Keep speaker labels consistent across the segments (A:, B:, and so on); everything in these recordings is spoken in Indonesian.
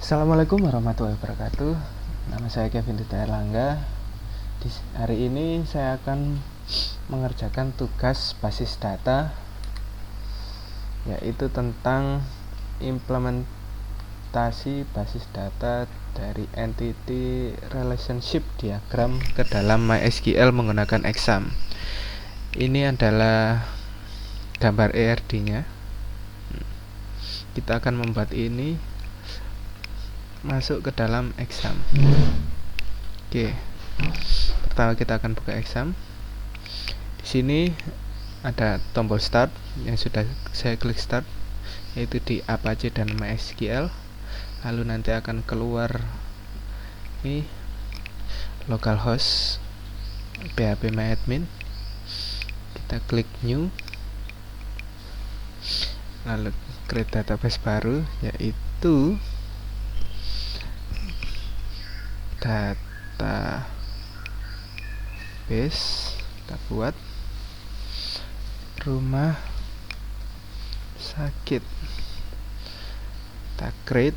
A: Assalamualaikum warahmatullahi wabarakatuh. Nama saya Kevin Dita Erlangga. Hari ini saya akan mengerjakan tugas basis data, yaitu tentang implementasi basis data dari entity relationship diagram ke dalam MySQL menggunakan exam. Ini adalah gambar ERD-nya. Kita akan membuat ini masuk ke dalam exam. Oke. Pertama kita akan buka exam. Di sini ada tombol start yang sudah saya klik start, yaitu di Apache dan MySQL. Lalu nanti akan keluar ini localhost phpMyAdmin. Kita klik new, lalu create database baru, yaitu database. Kita buat rumah sakit, kita create.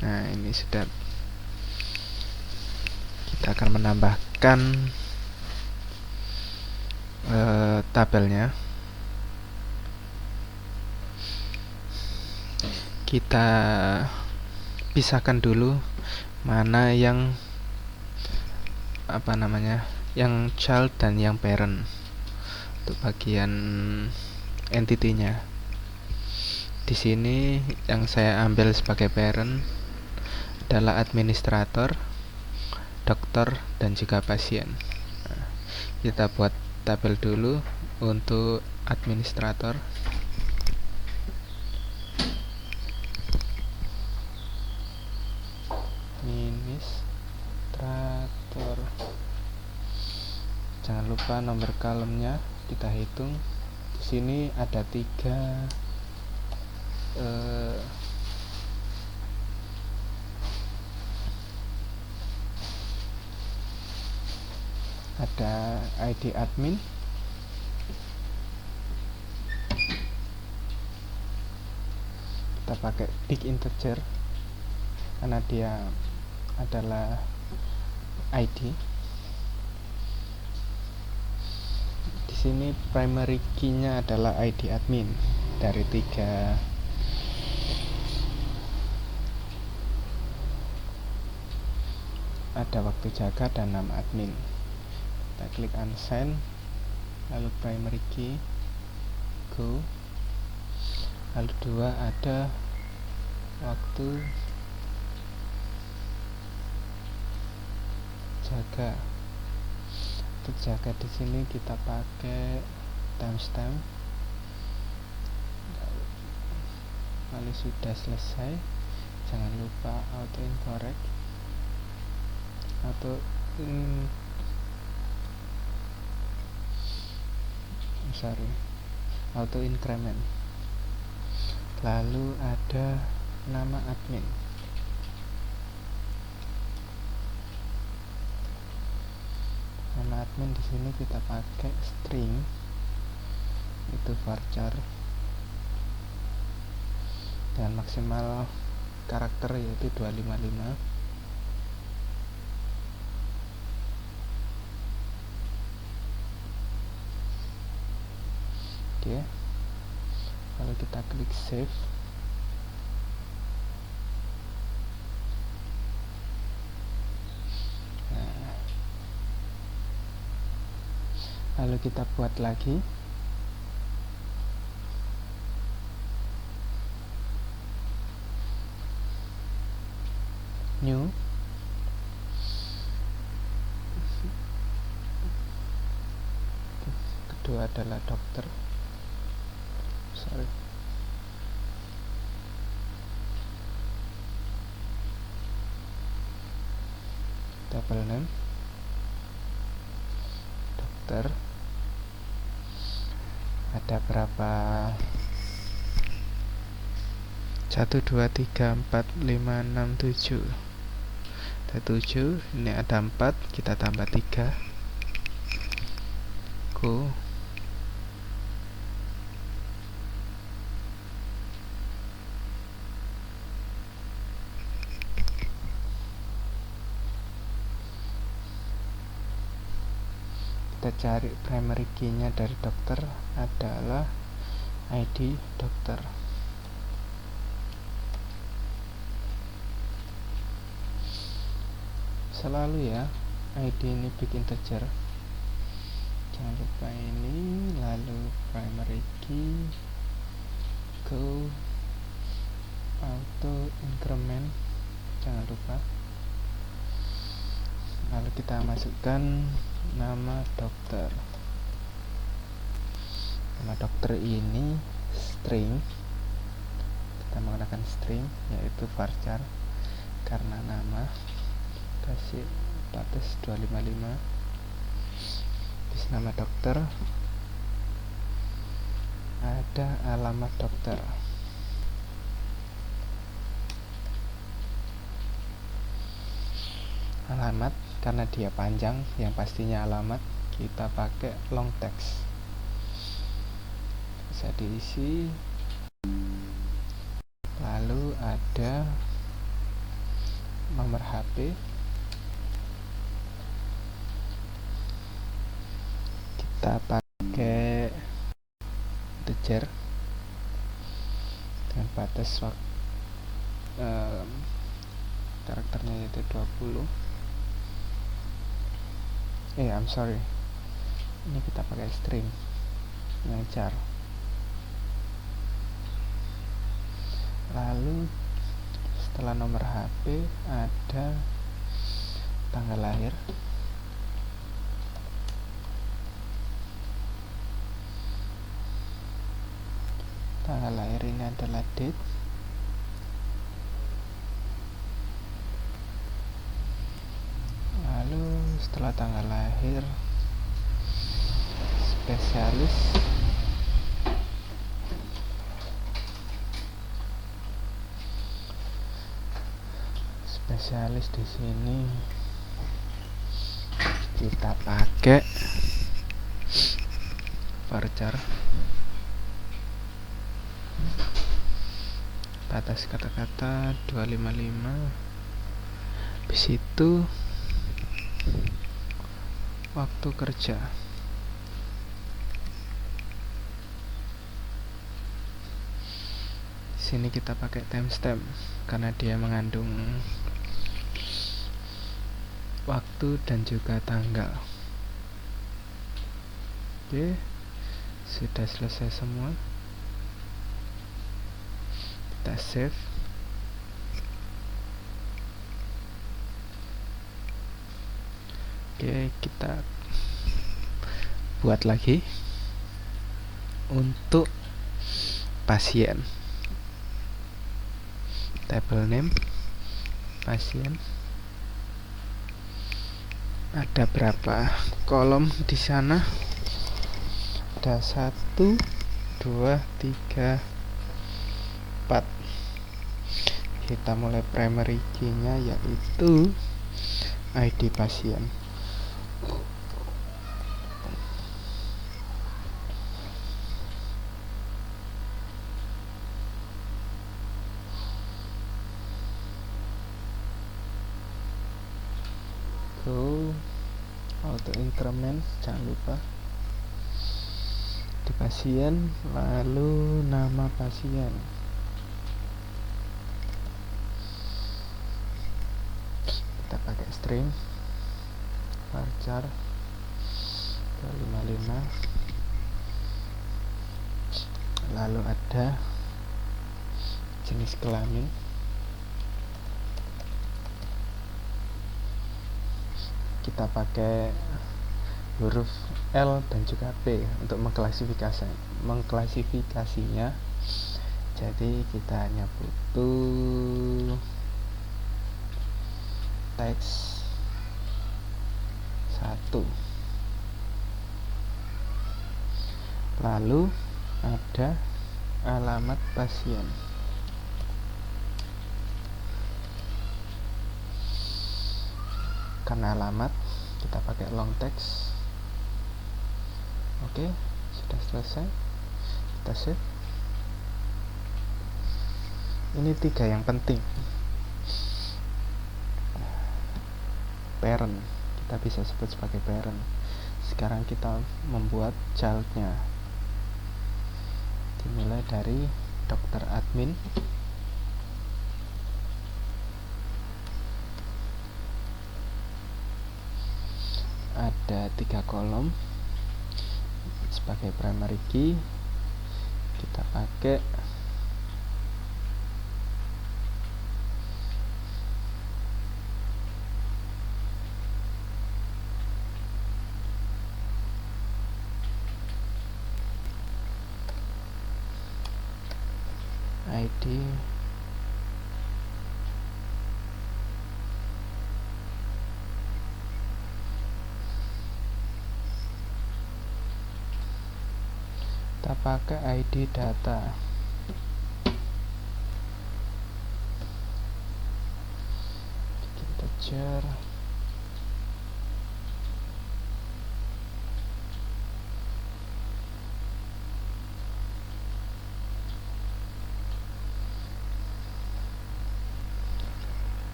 A: Nah, ini sudah. Kita akan menambahkan tabelnya. Kita pisahkan dulu mana yang yang child dan yang parent untuk bagian entity-nya. Di sini yang saya ambil sebagai parent adalah administrator, dokter, dan juga pasien. Nah, kita buat tabel dulu untuk administrator. Administrator. Jangan lupa nomor kolomnya kita hitung. Di sini ada 3 ada ID admin, kita pakai big integer karena dia adalah ID. Di sini primary key-nya adalah ID admin dari 3. Ada waktu jaga dan nama admin. Kita klik unsign, lalu primary key go, lalu 2 ada waktu jaga. Untuk jaga di sini kita pakai timestamp. Lalu sudah selesai, jangan lupa auto incorrect auto increment. Lalu ada nama admin. Nama admin di sini kita pakai string, itu varchar, dan maksimal karakter yaitu 255. Oke. Lalu kita klik save. Lalu kita buat lagi. New. Kedua adalah dokter. Double name dokter. Ada berapa? 1 2 3 4 5 6 7. Ada 7. Ini ada 4, kita tambah 3. Go. kita cari primary key-nya dari dokter adalah ID dokter. Selalu ya, ID ini big integer, jangan lupa ini. Lalu primary key go auto increment, jangan lupa. Lalu kita masukkan nama dokter. Nama dokter ini string, kita menggunakan string yaitu varchar karena nama. Kasih batas 255. Di nama dokter ada alamat dokter. Alamat karena dia panjang, yang pastinya alamat, kita pakai long text, bisa diisi. Lalu ada nomor HP, kita pakai integer dengan batas karakternya yaitu 20. I'm sorry, ini kita pakai string yang char. Lalu setelah nomor HP ada tanggal lahir. Tanggal lahir ini adalah date. Lalu setelah tanggal lahir spesialis. Spesialis di sini kita pakai varchar, batas kata-kata 255. Habis itu waktu kerja. Di sini kita pakai timestamp karena dia mengandung waktu dan juga tanggal. Oke, sudah selesai semua. Kita save. Oke, kita buat lagi untuk pasien. Table name pasien. Ada berapa kolom di sana? Ada 1, 2, 3, 4. Kita mulai primary key-nya yaitu ID pasien. Go auto increment, jangan lupa di pasien. Lalu nama pasien, kita pakai string varchar 255. Lalu ada jenis kelamin, kita pakai huruf L dan juga P untuk mengklasifikasinya. Jadi kita hanya butuh teks 1. Lalu ada alamat pasien. Karena alamat kita pakai long text. Oke, sudah selesai. Kita save. Ini 3 yang penting. Parent, kita bisa sebut sebagai parent. sekarang kita membuat childnya. Dimulai dari dokter admin. Ada 3 kolom. Sebagai primary key kita pakai ID kita pakai ID data. Bikin integer.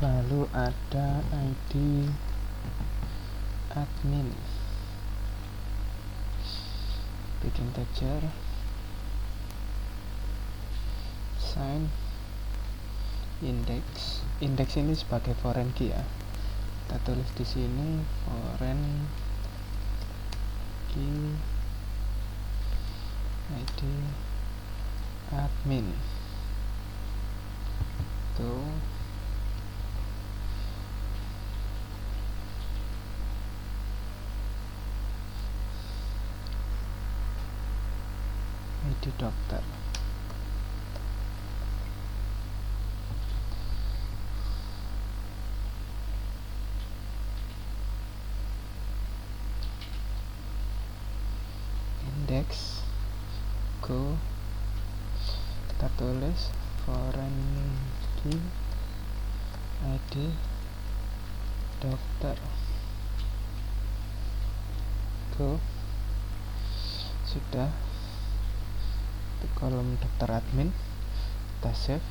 A: Lalu ada ID admin. Bikin integer. Sign index. Index ini sebagai foreign key ya. Kita tulis di sini foreign key ID admin. Tuh. ID dokter. Index go, kita tulis foreign key ID dokter. Go. Sudah. Di kolom dokter admin kita save.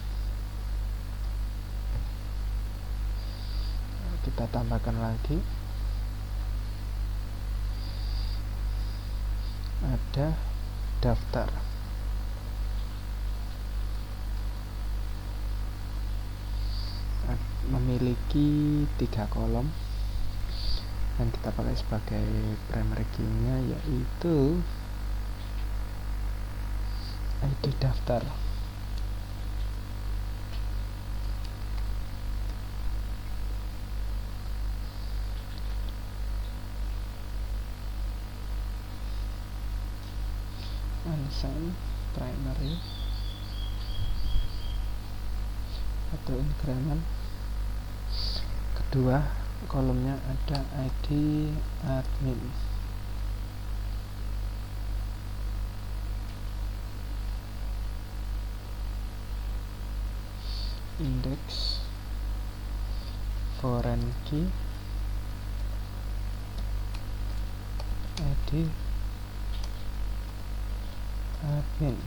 A: Kita tambahkan lagi ada daftar. Memiliki 3 kolom dan kita pakai sebagai primary key-nya yaitu ID daftar. Unsigned primary atau increment. Kedua kolomnya ada ID admin. Index foreign key ID admin.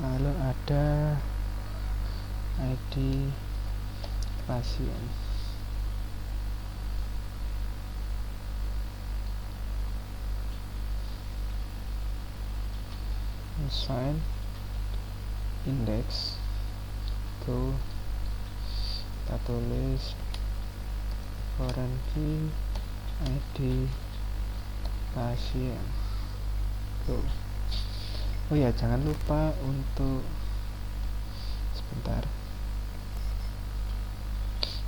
A: Lalu ada ID pasien. Assign index go, kita tulis foreign key ID pasien. Go. Oh ya, jangan lupa untuk sebentar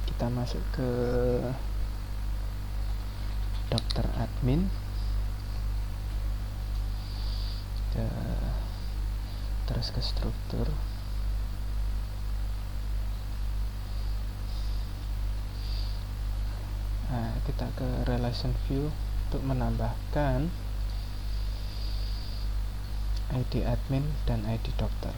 A: kita masuk ke dokter admin, terus ke struktur. Nah, kita ke relation view untuk menambahkan ID admin dan ID dokter.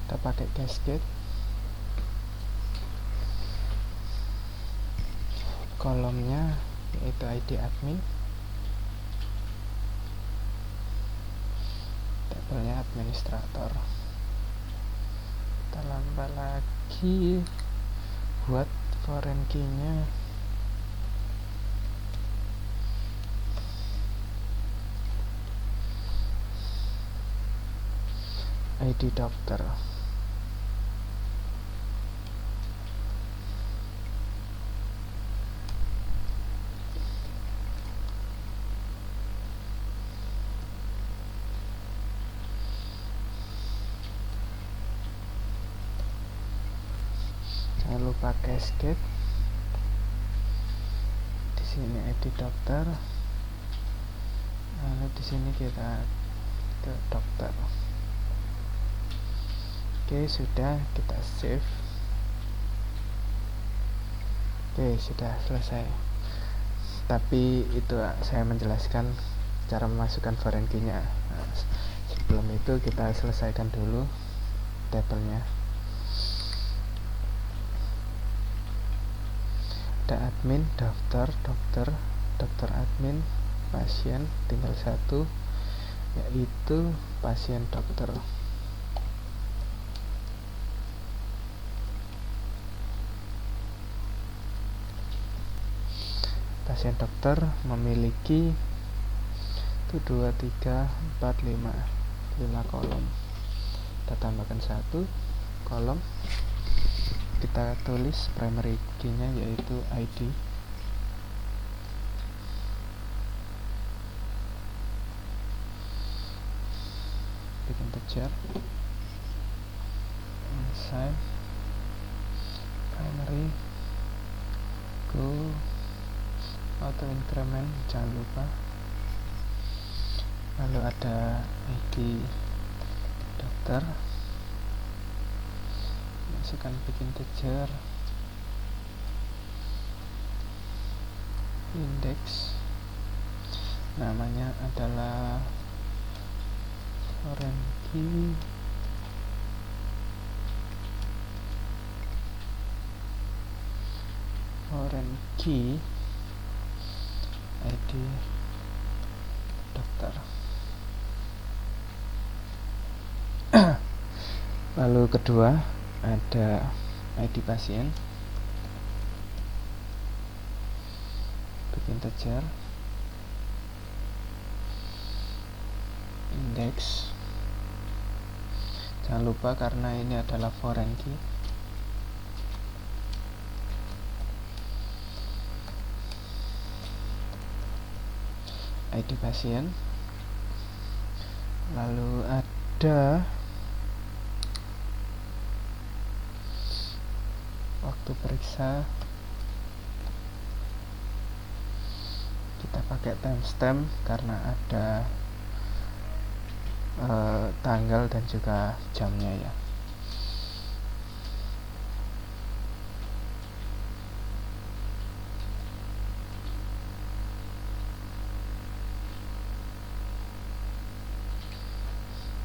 A: kita pakai cascade. Kolomnya yaitu ID admin, tabelnya administrator. Kita tambah lagi buat foreign key nya ID dokter. Jangan lupa cascade. Di sini ID dokter. Lalu di sini kita ke dokter. Oke, sudah, kita save. Oke, sudah selesai. Tapi itu saya menjelaskan cara memasukkan foreign key nya. Nah, sebelum itu kita selesaikan dulu tabelnya. Ada admin, daftar, dokter admin, pasien, tinggal satu, yaitu pasien dokter. Pasien dokter memiliki 1, 2, 3, 4, 5 kolom. Kita tambahkan 1 kolom. Kita tulis primary key nya yaitu ID. Bikin tejar. Inside primary go auto increment, jangan lupa. Lalu ada ID dokter, masukkan bikin tejar, index, namanya adalah foreign key, ID dokter. Lalu kedua ada ID pasien, bikin tejar, index, jangan lupa karena ini adalah foreign key. ID pasien. Lalu ada waktu periksa, kita pakai timestamp karena ada tanggal dan juga jamnya ya.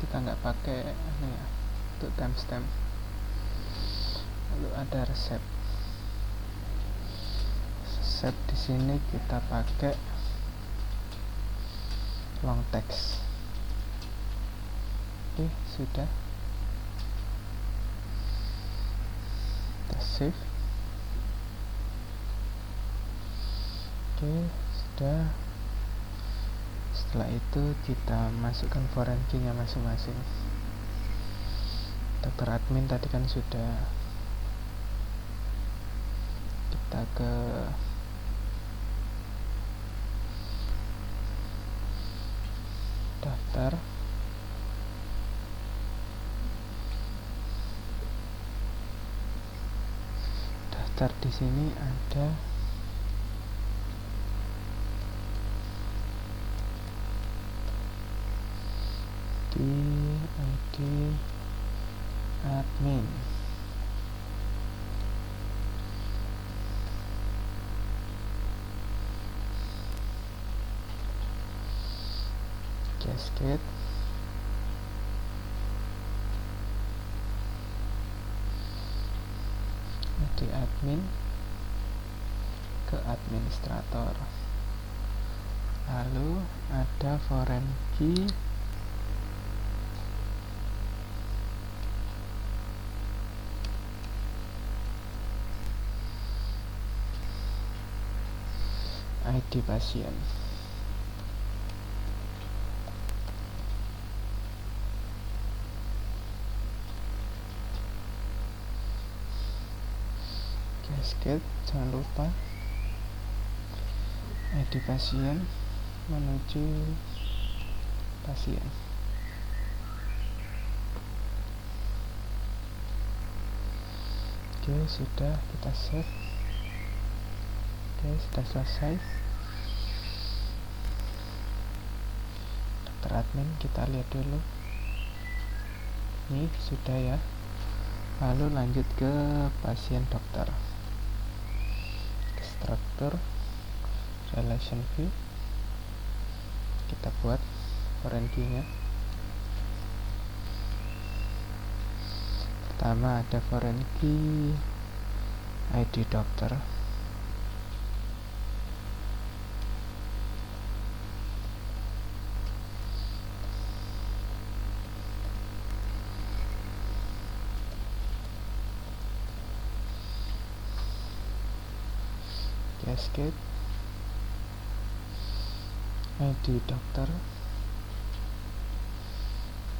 A: Kita nggak pakai ini ya untuk timestamp. Lalu ada resep di sini kita pakai long text. Oke, sudah. Kita save. Oke, sudah. Setelah itu kita masukkan foreign key nya masing-masing. Dokter admin tadi kan sudah. Kita ke daftar. Daftar di sini ada di ID admin. Cascade. admin ke administrator. Lalu ada foreign key, ID pasien. Cascade, jangan lupa ID pasien menuju pasien. Oke, sudah, kita save. Oke, sudah selesai. Dokter admin, kita lihat dulu. Ini sudah ya. Lalu lanjut ke pasien dokter. Struktur relation view, kita buat foreign key-nya. Pertama ada foreign key ID dokter. Cascade ID dokter,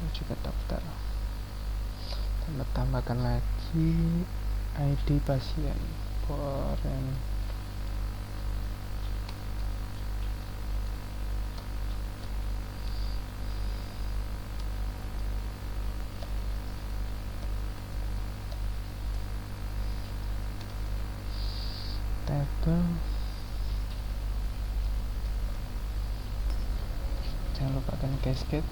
A: ini juga dokter. Dan tambahkan lagi ID pasien, foreign table. Jangan lupakan cascade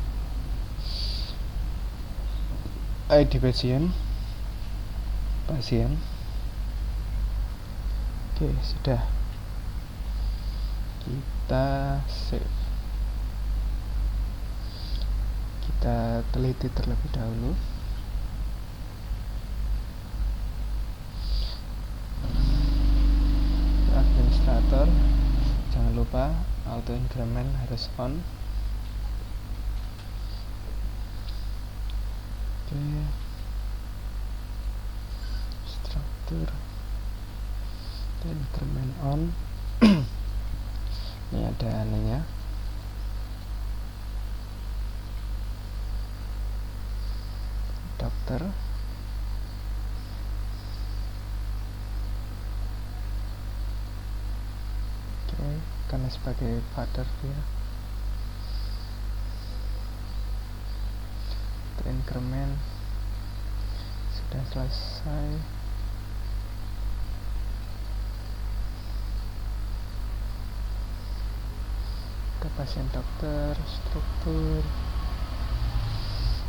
A: ID pasien. Oke, sudah, kita save. Kita teliti terlebih dahulu. Administrator, jangan lupa auto increment harus on. Oke, struktur dan increment on. Ini ada anehnya. Dokter, oke, karena sebagai father dia. Increment sudah selesai. Ke pasien dokter, struktur.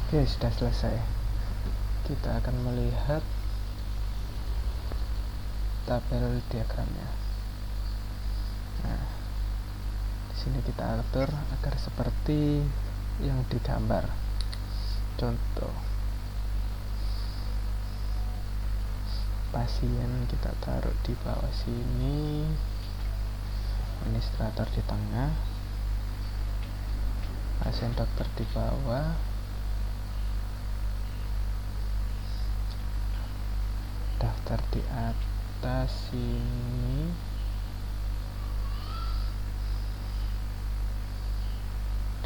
A: Oke, sudah selesai. Kita akan melihat tabel diagramnya. Nah, di sini kita atur agar seperti yang digambar. Contoh, pasien kita taruh di bawah sini, administrator di tengah, pasien dokter di bawah, daftar di atas sini,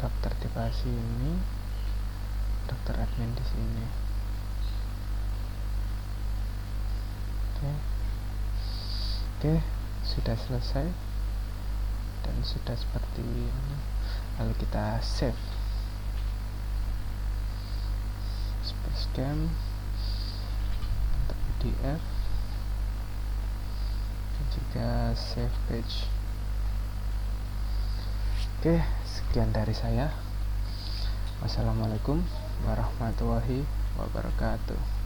A: dokter di bawah sini, dokter admin di sini. Oke, sudah selesai dan sudah seperti ini. Lalu kita save. Spacecam untuk PDF dan juga save page. Oke, sekian dari saya. Wassalamualaikum warahmatullahi wabarakatuh.